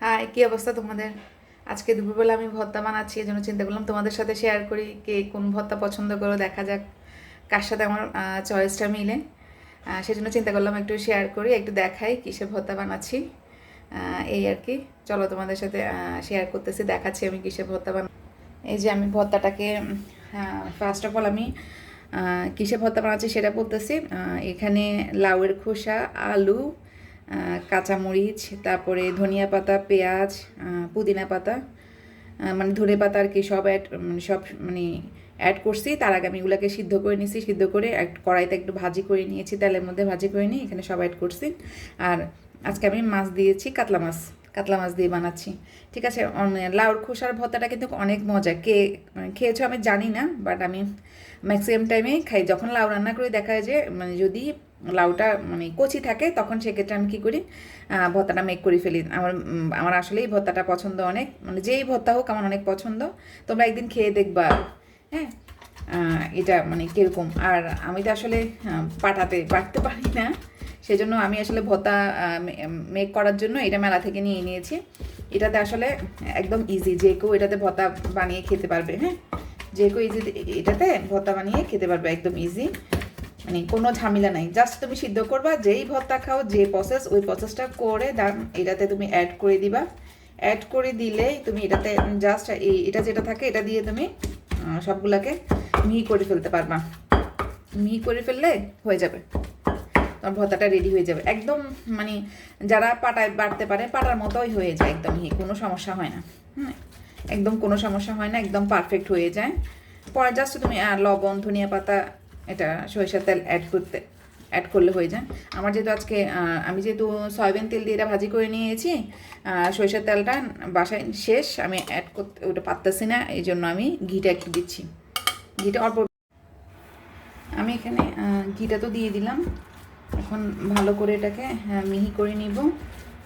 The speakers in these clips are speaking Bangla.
হাই, কি অবস্থা তোমাদের? আজকে দুপুরবেলা আমি ভর্তা বানাচ্ছি, এই জন্য চিন্তা করলাম তোমাদের সাথে শেয়ার করি কে কোন ভর্তা পছন্দ করো, দেখা যাক কার সাথে আমার চয়েসটা মিলে। সেজন্য চিন্তা করলাম একটু শেয়ার করি, একটু দেখাই কিসের ভর্তা বানাচ্ছি। এই আর কি, চলো তোমাদের সাথে শেয়ার করতেছি, দেখাচ্ছি আমি কিসের ভর্তা এই যে আমি ভর্তাটাকে ফার্স্ট অফ অল আমি কিসে ভর্তা বানাচ্ছি সেটা বলতেছি। এখানে লাউয়ের খোসা, আলু, কাঁচামরিচ, তারপরে ধনিয়া পাতা, পেঁয়াজ, পুদিনা পাতা, মানে ধনে পাতা আর কি সব সব মানে অ্যাড করছি। তার আগে আমি এগুলোকে সিদ্ধ করে নিয়েছি, সিদ্ধ করে কড়াইতে একটু ভাজি করে নিয়েছি, তেলের মধ্যে ভাজি করে নিয়ে এখানে সব অ্যাড করছি। আর আজকে আমি মাছ দিয়েছি, কাতলা মাছ, কাতলা মাছ দিয়ে বানাচ্ছি। ঠিক আছে। লাউর খোসার ভর্তাটা কিন্তু অনেক মজা। খেয়েছো আমি জানি না, বাট আমি ম্যাক্সিমাম টাইমেই খাই। যখন লাউ রান্না করি দেখা যায় যে মানে যদি লাউটা মানে কচি থাকে তখন সেক্ষেত্রে আমি কী করি, ভর্তাটা মেক করে ফেলি। আমার আসলেই ভর্তাটা পছন্দ অনেক, মানে যেই ভর্তা হোক আমার অনেক পছন্দ। তোমরা একদিন খেয়ে দেখবা। হ্যাঁ, এটা মানে কীরকম। আর আমি তো আসলে বাটতে পারি না, সেজন্য আমি আসলে ভর্তা মেক করার জন্য এটা মেলা থেকে নিয়ে নিয়েছি। এটাতে আসলে একদম ইজি, যে কেউ এটাতে ভর্তা বানিয়ে খেতে পারবে। হ্যাঁ, যে কেউ ইজি এটাতে ভর্তা বানিয়ে খেতে পারবে, একদম ইজি, মানে কোনো ঝামেলা নাই। জাস্ট তুমি সিদ্ধ করবা, যেই ভর্তা খাও যে প্রসেস, ওই প্রসেসটা করে এটাতে তুমি অ্যাড করে দিবা। অ্যাড করে দিলেই তুমি এটাতে জাস্ট এটা যেটা থাকে এটা দিয়ে তুমি সবগুলাকে মিহি করে ফেলতে পারবা। মিহি করে ফেললে হয়ে যাবে, তোমার ভর্তাটা রেডি হয়ে যাবে একদম। মানে যারা পাটায় বাটতে পারে পাটার মতোই হয়ে যায়, একদম মিহি, কোনো সমস্যা হয় না। একদম কোনো সমস্যা হয় না, একদম পারফেক্ট হয়ে যায়। পরে জাস্ট তুমি লবণ, ধনিয়া পাতা, এটা সরিষার তেল অ্যাড করলে হয়ে যায়। আমার যেহেতু আজকে আমি যেহেতু সয়াবিন তেল দিয়ে এটা ভাজি করে নিয়েছি, সরিষার তেলটা বাসায় শেষ, আমি অ্যাড করতে ওটা পারতেছি না, এই জন্য আমি ঘিটা একটু দিচ্ছি। ঘিটা অল্প, আমি এখানে ঘিটা তো দিয়ে দিলাম। এখন ভালো করে এটাকে মিহি করে নিব।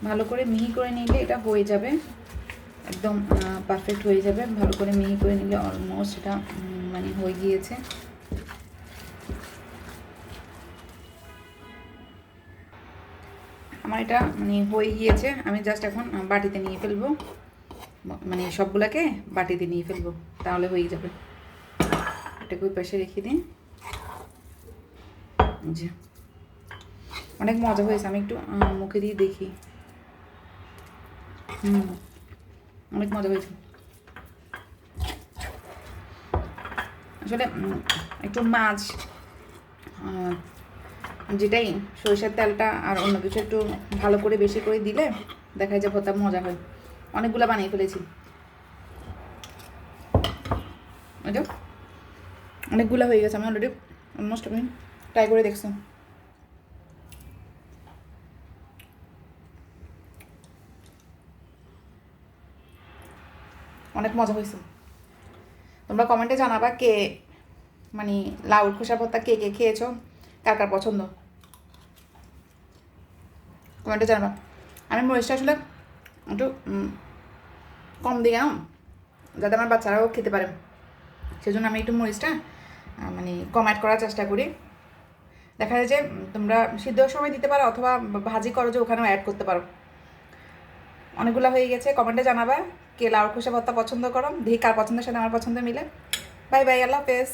ভালো করে মিহি করে নিলে এটা হয়ে যাবে, একদম পারফেক্ট হয়ে যাবে। ভালো করে মিহি করে নিলে অলমোস্ট এটা মানে হয়ে গিয়েছে। আমার এটা মানে হয়ে গিয়েছে, আমি জাস্ট এখন বাটিতে নিয়ে ফেলবো, মানে সবগুলাকে বাটিতে নিয়ে ফেলবো, তাহলে হয়ে যাবে। এটাকে ওই পাশে রেখে দিন। জি, অনেক মজা হয়েছে। আমি একটু মুখে দিয়ে দেখি। অনেক মজা হয়েছে আসলে। একটু মাছ, যেটাই সরিষার তেলটা আর অন্য কিছু একটু ভালো করে বেশি করে দিলে দেখা যায় ভর্তা মজা হয়। অনেকগুলো বানিয়ে ফেলেছি, অনেকগুলো হয়ে গেছে। আমি অলরেডি অলমোস্ট আমি ট্রাই করে দেখছি, অনেক মজা হয়েছে। তোমরা কমেন্টে জানাবা কে মানে লাউর খোসা ভর্তা কে কে খেয়েছো, কার কার পছন্দ, কমেন্টে জানাবা। আমি মরিচটা আসলে একটু কম দিলাম যাতে আমার বাচ্চারাও খেতে পারে, সেজন্য আমি একটু মরিচটা মানে কম অ্যাড করার চেষ্টা করি। দেখা যায় যে তোমরা সিদ্ধর সময় দিতে পারো অথবা ভাজি করো যে ওখানেও অ্যাড করতে পারো। অনেকগুলো হয়ে গেছে, কমেন্টে জানাবা কে লাউর খোসা ভর্তা পছন্দ করো, দেখি কার পছন্দের সাথে আমার পছন্দ মিলে। বাই বাই, আল্লাহ হাফেজ।